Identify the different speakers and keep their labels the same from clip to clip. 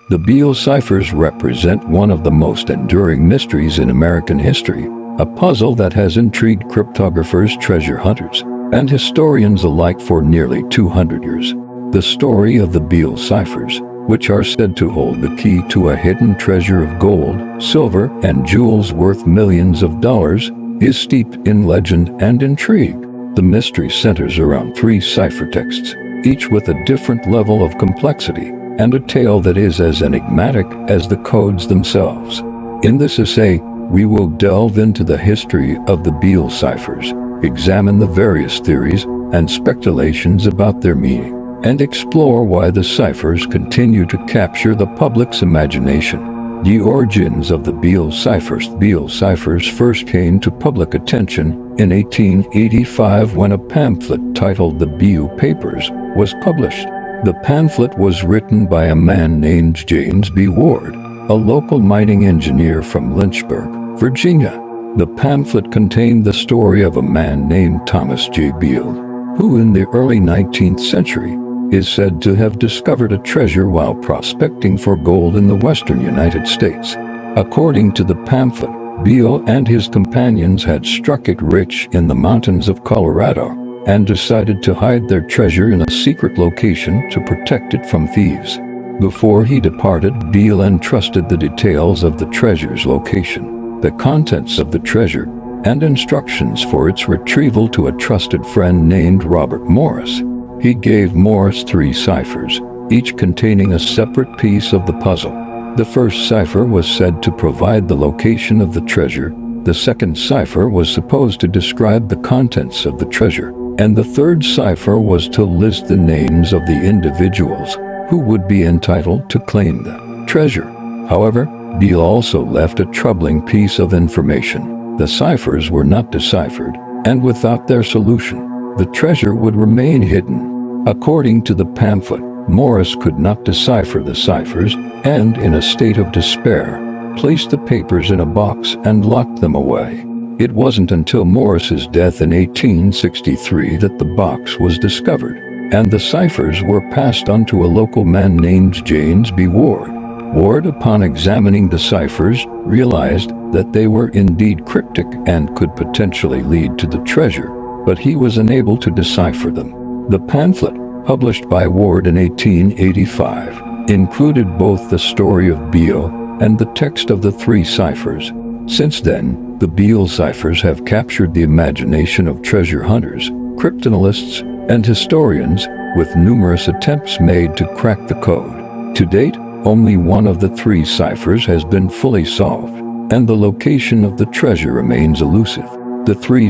Speaker 1: The Beale ciphers represent one of the most enduring mysteries in American history, a puzzle that has intrigued cryptographers, treasure hunters, and historians alike for nearly 200 years. The story of the Beale ciphers, which are said to hold the key to a hidden treasure of gold, silver, and jewels worth millions of dollars, is steeped in legend and intrigue. The mystery centers around 3 ciphertexts, each with a different level of complexity, and a tale that is as enigmatic as the codes themselves. In this essay, we will delve into the history of the Beale ciphers, examine the various theories and speculations about their meaning, and explore why the ciphers continue to capture the public's imagination. The origins of the Beale ciphers. Beale ciphers first came to public attention in 1885 when a pamphlet titled The Beale Papers was published. The pamphlet was written by a man named James B. Ward, a local mining engineer from Lynchburg, Virginia. The pamphlet contained the story of a man named Thomas J. Beale, who in the early 19th century is said to have discovered a treasure while prospecting for gold in the western United States. According to the pamphlet, Beale and his companions had struck it rich in the mountains of Colorado and decided to hide their treasure in a secret location to protect it from thieves. Before he departed, Beale entrusted the details of the treasure's location, the contents of the treasure, and instructions for its retrieval to a trusted friend named Robert Morris. He gave Morris 3 ciphers, each containing a separate piece of the puzzle. The first cipher was said to provide the location of the treasure, the second cipher was supposed to describe the contents of the treasure, and the third cipher was to list the names of the individuals who would be entitled to claim the treasure. However, Beale also left a troubling piece of information. The ciphers were not deciphered, and without their solution, the treasure would remain hidden. According to the pamphlet, Morris could not decipher the ciphers, and in a state of despair, placed the papers in a box and locked them away. It wasn't until Morris's death in 1863 that the box was discovered, and the ciphers were passed on to a local man named James B. Ward. Ward, upon examining the ciphers, realized that they were indeed cryptic and could potentially lead to the treasure, but he was unable to decipher them. The pamphlet, published by Ward in 1885, included both the story of Beale and the text of the 3 ciphers. Since then, the Beale ciphers have captured the imagination of treasure hunters, cryptanalysts, and historians, with numerous attempts made to crack the code. To date, only one of the 3 ciphers has been fully solved, and the location of the treasure remains elusive. The 3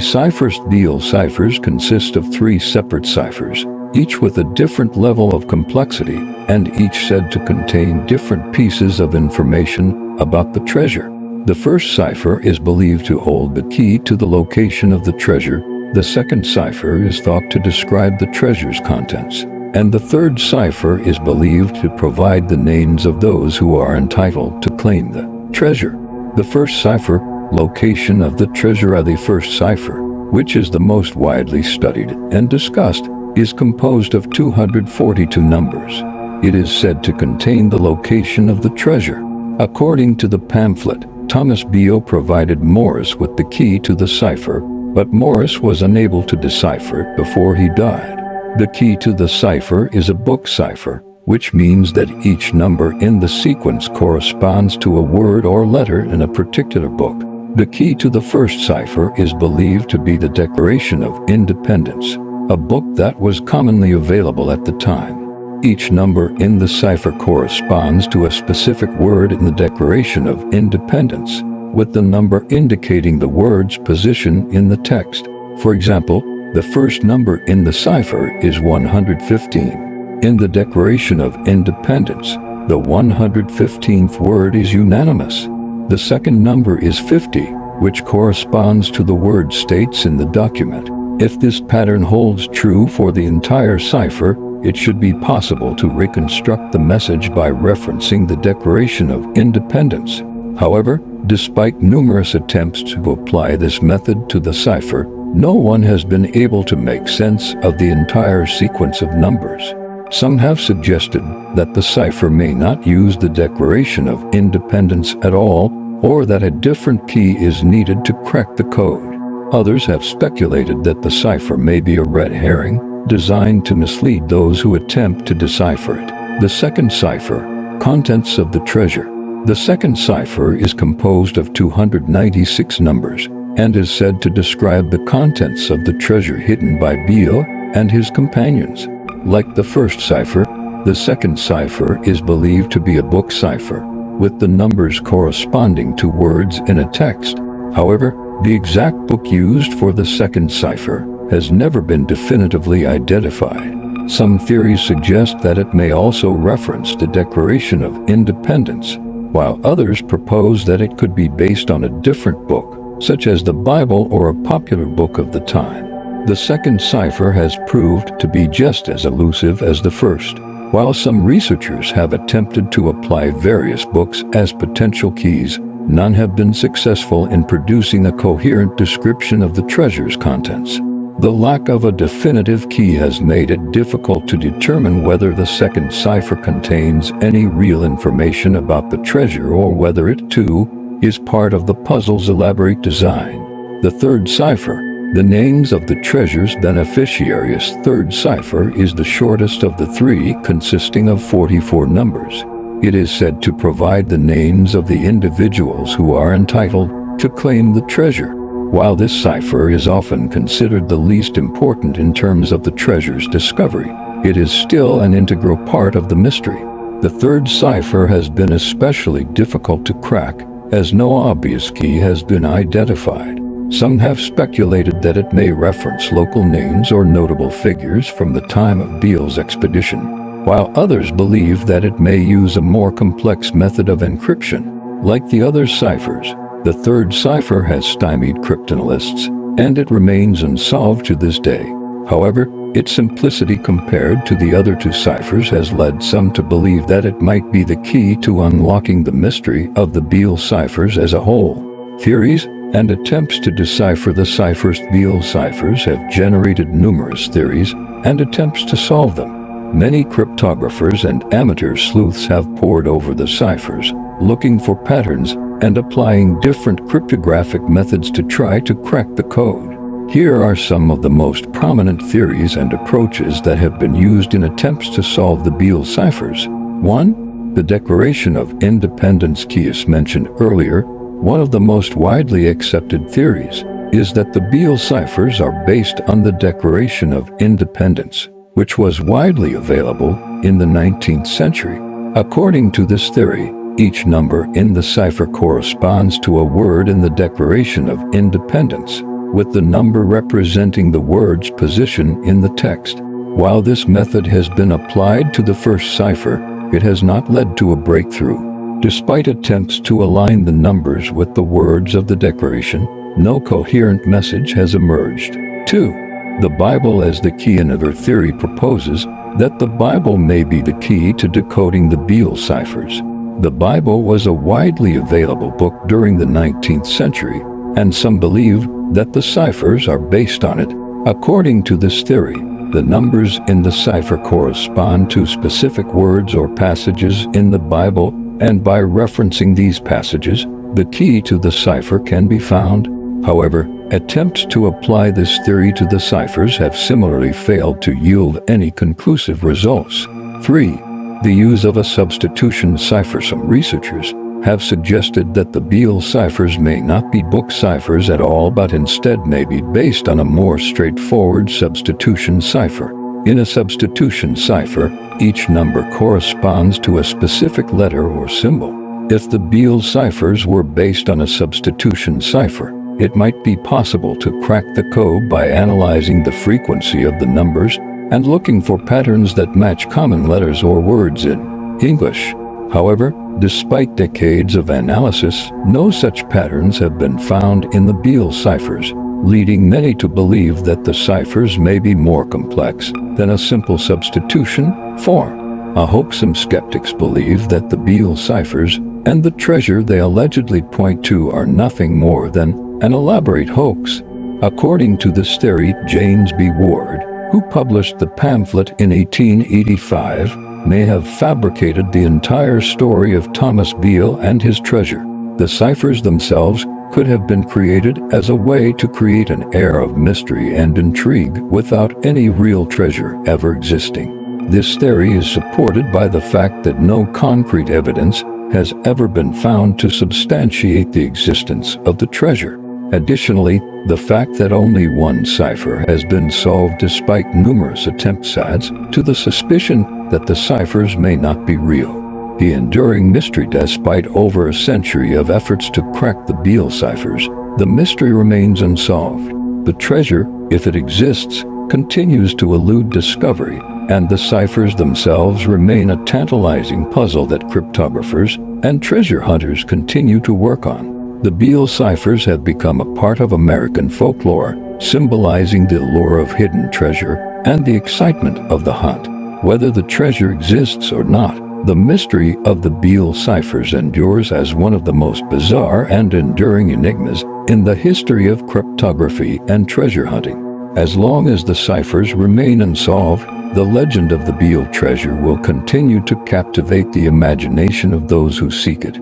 Speaker 1: Beale ciphers consist of 3 separate ciphers, each with a different level of complexity, and each said to contain different pieces of information about the treasure. The first cipher is believed to hold the key to the location of the treasure, the second cipher is thought to describe the treasure's contents, and the third cipher is believed to provide the names of those who are entitled to claim the treasure. The first cipher, location of the treasure. The first cipher, which is the most widely studied and discussed, is composed of 242 numbers. It is said to contain the location of the treasure. According to the pamphlet, Thomas Beale provided Morris with the key to the cipher, but Morris was unable to decipher it before he died. The key to the cipher is a book cipher, which means that each number in the sequence corresponds to a word or letter in a particular book. The key to the first cipher is believed to be the Declaration of Independence, a book that was commonly available at the time. Each number in the cipher corresponds to a specific word in the Declaration of Independence, with the number indicating the word's position in the text. For example, the first number in the cipher is 115. In the Declaration of Independence, the 115th word is unanimous. The second number is 50, which corresponds to the word states in the document. If this pattern holds true for the entire cipher, it should be possible to reconstruct the message by referencing the Declaration of Independence. However, despite numerous attempts to apply this method to the cipher, no one has been able to make sense of the entire sequence of numbers. Some have suggested that the cipher may not use the Declaration of Independence at all, or that a different key is needed to crack the code. Others have speculated that the cipher may be a red herring, designed to mislead those who attempt to decipher it. The second cipher, contents of the treasure. The second cipher is composed of 296 numbers and is said to describe the contents of the treasure hidden by Beale and his companions. Like the first cipher, the second cipher is believed to be a book cipher, with the numbers corresponding to words in a text. However, the exact book used for the second cipher has never been definitively identified. Some theories suggest that it may also reference the Declaration of Independence, while others propose that it could be based on a different book, such as the Bible or a popular book of the time. The second cipher has proved to be just as elusive as the first. While some researchers have attempted to apply various books as potential keys, none have been successful in producing a coherent description of the treasure's contents. The lack of a definitive key has made it difficult to determine whether the second cipher contains any real information about the treasure or whether it, too, is part of the puzzle's elaborate design. The third cipher, the names of the treasure's beneficiaries. Third cipher is the shortest of the three, consisting of 44 numbers. It is said to provide the names of the individuals who are entitled to claim the treasure. While this cipher is often considered the least important in terms of the treasure's discovery, it is still an integral part of the mystery. The third cipher has been especially difficult to crack, as no obvious key has been identified. Some have speculated that it may reference local names or notable figures from the time of Beale's expedition, while others believe that it may use a more complex method of encryption. Like the other ciphers, the third cipher has stymied cryptanalysts, and it remains unsolved to this day. However, its simplicity compared to the other two ciphers has led some to believe that it might be the key to unlocking the mystery of the Beale ciphers as a whole. Theories and attempts to decipher the ciphers. Beale ciphers have generated numerous theories and attempts to solve them. Many cryptographers and amateur sleuths have pored over the ciphers, looking for patterns and applying different cryptographic methods to try to crack the code. Here are some of the most prominent theories and approaches that have been used in attempts to solve the Beale ciphers. 1. The Declaration of Independence key is mentioned earlier. One of the most widely accepted theories is that the Beale ciphers are based on the Declaration of Independence, which was widely available in the 19th century. According to this theory, each number in the cipher corresponds to a word in the Declaration of Independence, with the number representing the word's position in the text. While this method has been applied to the first cipher, it has not led to a breakthrough. Despite attempts to align the numbers with the words of the Declaration, no coherent message has emerged. 2. The Bible as the key. Another theory proposes that the Bible may be the key to decoding the Beale ciphers. The Bible was a widely available book during the 19th century, and some believe that the ciphers are based on it. According to this theory, the numbers in the cipher correspond to specific words or passages in the Bible, and by referencing these passages, the key to the cipher can be found. However, attempts to apply this theory to the ciphers have similarly failed to yield any conclusive results. 3. The use of a substitution cipher. Some researchers have suggested that the Beale ciphers may not be book ciphers at all, but instead may be based on a more straightforward substitution cipher. In a substitution cipher, each number corresponds to a specific letter or symbol. If the Beale ciphers were based on a substitution cipher, it might be possible to crack the code by analyzing the frequency of the numbers and looking for patterns that match common letters or words in English. However, despite decades of analysis, no such patterns have been found in the Beale ciphers, leading many to believe that the ciphers may be more complex than a simple substitution. 4. A hoax. Some skeptics believe that the Beale ciphers and the treasure they allegedly point to are nothing more than an elaborate hoax. According to this theory, James B. Ward, who published the pamphlet in 1885, may have fabricated the entire story of Thomas Beale and his treasure. The ciphers themselves could have been created as a way to create an air of mystery and intrigue without any real treasure ever existing. This theory is supported by the fact that no concrete evidence has ever been found to substantiate the existence of the treasure. Additionally, the fact that only one cipher has been solved despite numerous attempts adds to the suspicion that the ciphers may not be real. The enduring mystery, despite over a century of efforts to crack the Beale ciphers, the mystery remains unsolved. The treasure, if it exists, continues to elude discovery, and the ciphers themselves remain a tantalizing puzzle that cryptographers and treasure hunters continue to work on. The Beale ciphers have become a part of American folklore, symbolizing the allure of hidden treasure and the excitement of the hunt. Whether the treasure exists or not, the mystery of the Beale ciphers endures as one of the most bizarre and enduring enigmas in the history of cryptography and treasure hunting. As long as the ciphers remain unsolved, the legend of the Beale treasure will continue to captivate the imagination of those who seek it.